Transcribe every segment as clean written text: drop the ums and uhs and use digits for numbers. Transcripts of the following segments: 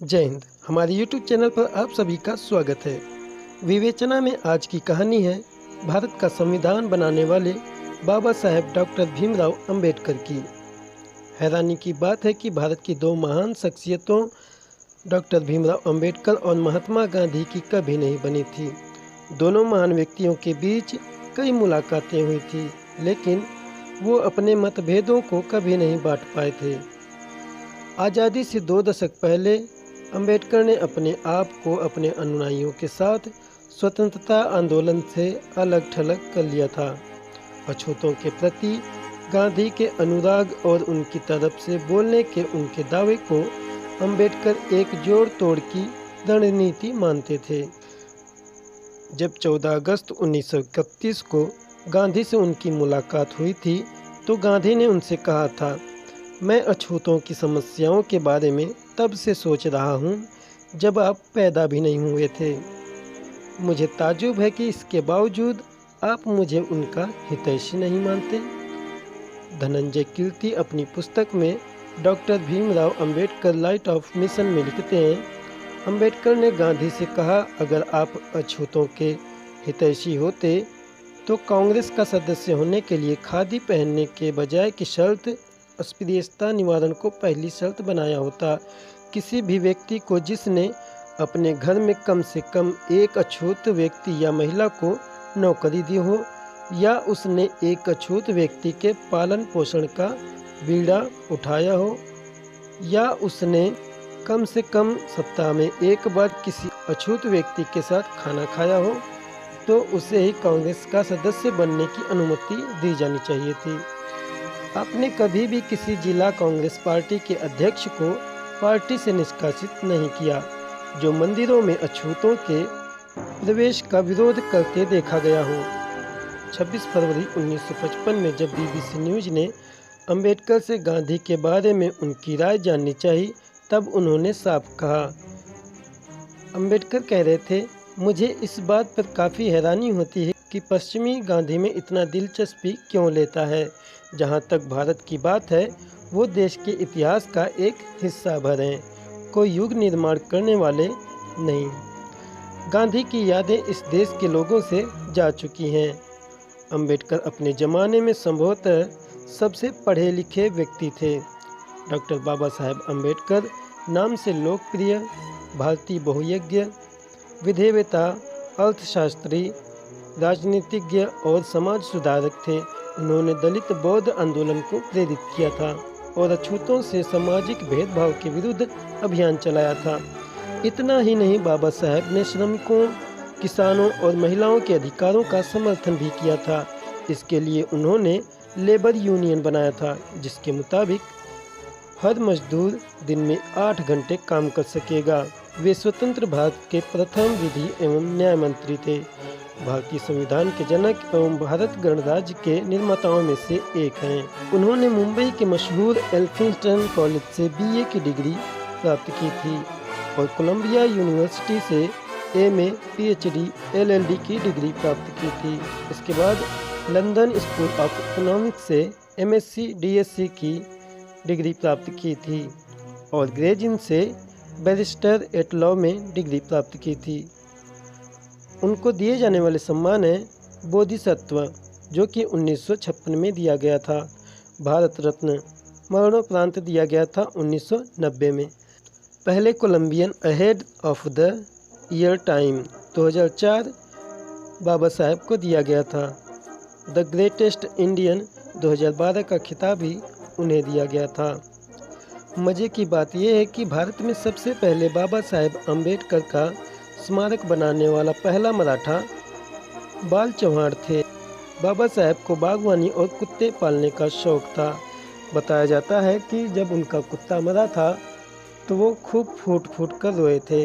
जय हिंद। हमारे YouTube channel पर आप सभी का स्वागत है। विवेचना में आज की कहानी है भारत का संविधान बनाने वाले बाबा साहेब डॉक्टर भीमराव अंबेडकर की। हैरानी की बात है कि भारत की दो महान शख्सियतों डॉक्टर भीमराव अंबेडकर और महात्मा गांधी की कभी नहीं बनी थी। दोनों महान व्यक्तियों के बीच कई मुलाकातें हुई थी, लेकिन वो अपने मतभेदों को कभी नहीं बांट पाए थे। आज़ादी से 2 दशक पहले अंबेडकर ने अपने आप को अपने अनुयायियों के साथ स्वतंत्रता आंदोलन से अलग थलग कर लिया था। अछूतों के प्रति गांधी के अनुराग और उनकी तरफ से बोलने के उनके दावे को अंबेडकर एक जोड़ तोड़ की रणनीति मानते थे। जब 14 अगस्त 1931 को गांधी से उनकी मुलाकात हुई थी, तो गांधी ने उनसे कहा था, मैं अछूतों की समस्याओं के बारे में तब से सोच रहा हूँ जब आप पैदा भी नहीं हुए थे। मुझे ताज्जुब है कि इसके बावजूद आप मुझे उनका हितैषी नहीं मानते। धनंजय कीर्ति अपनी पुस्तक में doctor Bhimrao Ambedkar light of mission में लिखते हैं, अंबेडकर ने गांधी से कहा, अगर आप अछूतों के हितैषी होते तो कांग्रेस का सदस्य होने के लिए खादी पहनने के बजाय की शर्त अस्पृश्यता निवारण को पहली शर्त बनाया होता। किसी भी व्यक्ति को जिसने अपने घर में कम से कम एक अछूत व्यक्ति या महिला को नौकरी दी हो, या उसने एक अछूत व्यक्ति के पालन पोषण का बीड़ा उठाया हो, या उसने कम से कम सप्ताह में एक बार किसी अछूत व्यक्ति के साथ खाना खाया हो, तो उसे ही कांग्रेस का सदस्य बनने की अनुमति दी जानी चाहिए थी। आपने कभी भी किसी जिला कांग्रेस पार्टी के अध्यक्ष को पार्टी से निष्कासित नहीं किया जो मंदिरों में अछूतों के प्रवेश का विरोध करते देखा गया हो। 26 फरवरी 1955 में जब BBC न्यूज़ ने अंबेडकर से गांधी के बारे में उनकी राय जाननी चाहिए, तब उन्होंने साफ कहा, अंबेडकर कह रहे थे, मुझे इस बात पर काफ़ी हैरानी होती है कि पश्चिमी गांधी में इतना दिलचस्पी क्यों लेता है। जहाँ तक भारत की बात है, वो देश के इतिहास का एक हिस्सा भर हैं, कोई युग निर्माण करने वाले नहीं। गांधी की यादें इस देश के लोगों से जा चुकी हैं। अंबेडकर अपने ज़माने में संभवतः सबसे पढ़े लिखे व्यक्ति थे। डॉक्टर बाबा साहेब अंबेडकर नाम से लोकप्रिय भारतीय बहुयज्ञ, विधिवेता, अर्थशास्त्री, राजनीतिज्ञ और समाज सुधारक थे। उन्होंने दलित बौद्ध आंदोलन को प्रेरित किया था और अछूतों से सामाजिक भेदभाव के विरुद्ध अभियान चलाया था। इतना ही नहीं, बाबा साहेब ने श्रमिकों, किसानों और महिलाओं के अधिकारों का समर्थन भी किया था। इसके लिए उन्होंने लेबर यूनियन बनाया था, जिसके मुताबिक हर मजदूर दिन में 8 घंटे काम कर सकेगा। वे स्वतंत्र भारत के प्रथम विधि एवं न्याय मंत्री थे, भारतीय संविधान के जनक एवं भारत गणराज्य के निर्माताओं में से एक हैं। उन्होंने मुंबई के मशहूर एल्फिंस्टन कॉलेज से BA की डिग्री प्राप्त की थी और कोलंबिया यूनिवर्सिटी से MA, PhD, LLD की डिग्री प्राप्त की थी। इसके बाद लंदन स्कूल ऑफ इकोनॉमिक्स से MSc, DSc की डिग्री प्राप्त की थी और ग्रेजिन से बैरिस्टर एट लॉ में डिग्री प्राप्त की थी। उनको दिए जाने वाले सम्मान है बोधिसत्व, जो कि 1956 में दिया गया था। भारत रत्न मरणोपरांत दिया गया था 1990 में। पहले Colombian ahead of the year time 2004 Baba Saheb को दिया गया था। द ग्रेटेस्ट इंडियन 2012 का खिताब भी उन्हें दिया गया था। मज़े की बात यह है कि भारत में सबसे पहले बाबा साहेब अंबेडकर का स्मारक बनाने वाला पहला मराठा बाल चौहान थे। बाबा साहेब को बागवानी और कुत्ते पालने का शौक था। बताया जाता है कि जब उनका कुत्ता मरा था तो वो खूब फूट फूट कर रोए थे।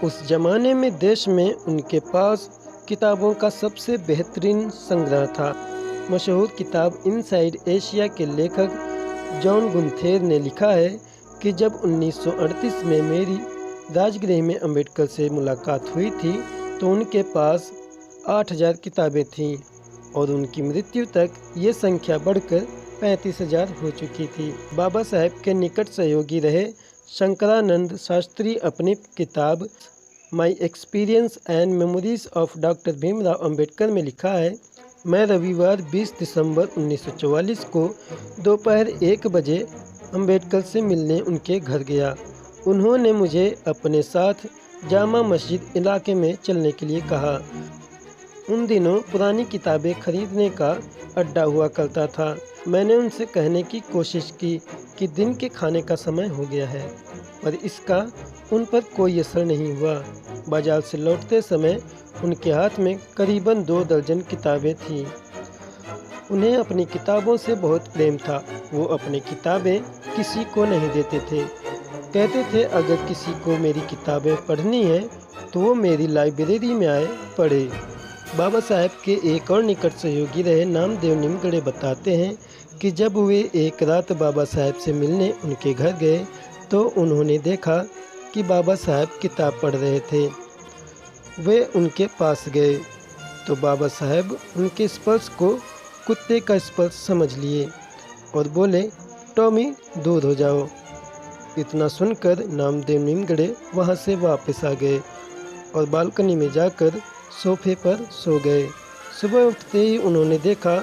उस जमाने में देश में उनके पास किताबों का सबसे बेहतरीन संग्रह था। मशहूर किताब इनसाइड एशिया के लेखक जॉन गुंथेर ने लिखा है कि जब 1938 में मेरी राजगृह में अंबेडकर से मुलाकात हुई थी तो उनके पास 8000 किताबें थीं और उनकी मृत्यु तक ये संख्या बढ़कर 35,000 हो चुकी थी। बाबा साहेब के निकट सहयोगी रहे शंकरानंद शास्त्री अपनी किताब my experience and memories of doctor Bhimrao Ambedkar में लिखा है, मैं रविवार 20 दिसंबर 1944 को दोपहर 1 बजे अंबेडकर से मिलने उनके घर गया। उन्होंने मुझे अपने साथ जामा मस्जिद इलाके में चलने के लिए कहा। उन दिनों पुरानी किताबें खरीदने का अड्डा हुआ करता था। मैंने उनसे कहने की कोशिश की कि दिन के खाने का समय हो गया है, पर इसका उन पर कोई असर नहीं हुआ। बाजार से लौटते समय उनके हाथ में करीबन 2 दर्जन किताबें थीं। उन्हें अपनी किताबों से बहुत प्रेम था। वो अपनी किताबें किसी को नहीं देते थे। कहते थे अगर किसी को मेरी किताबें पढ़नी है तो वो मेरी लाइब्रेरी में आए पढ़े। बाबा साहेब के एक और निकट सहयोगी रहे नामदेव निमगढ़े बताते हैं कि जब वे एक रात बाबा साहेब से मिलने उनके घर गए तो उन्होंने देखा कि बाबा साहेब किताब पढ़ रहे थे। वे उनके पास गए तो बाबा साहेब उनके स्पर्श को कुत्ते का स्पर्श समझ लिए और बोले, टॉमी दूर हो जाओ। इतना सुनकर नामदेव निमगढ़े वहाँ से वापस आ गए और बालकनी में जाकर सोफे पर सो गए। सुबह उठते ही उन्होंने देखा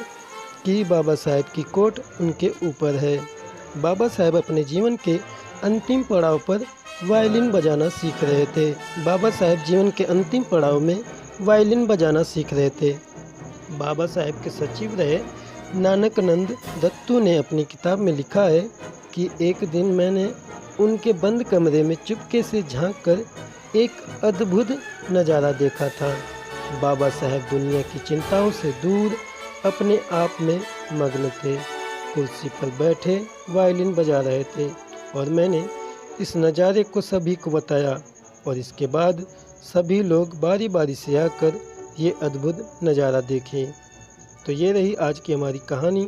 कि बाबा साहेब की कोट उनके ऊपर है। बाबा साहेब अपने जीवन के अंतिम पड़ाव पर वायलिन बजाना सीख रहे थे। बाबा साहेब जीवन के अंतिम पड़ाव में वायलिन बजाना सीख रहे थे। बाबा साहेब के सचिव रहे नानकनंद दत्तू ने अपनी किताब में लिखा है कि एक दिन मैंने उनके बंद कमरे में चुपके से झांक कर एक अद्भुत नज़ारा देखा था। बाबा साहेब दुनिया की चिंताओं से दूर अपने आप में मग्न थे। कुर्सी पर बैठे वायलिन बजा रहे थे और मैंने इस नज़ारे को सभी को बताया और इसके बाद सभी लोग बारी बारी से आकर ये अद्भुत नज़ारा देखें। तो ये रही आज की हमारी कहानी।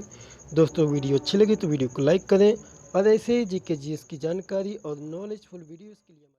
दोस्तों वीडियो अच्छी लगी तो वीडियो को लाइक करें और ऐसे ही जीके जीएस की जानकारी और नॉलेजफुल वीडियोज़ के लिए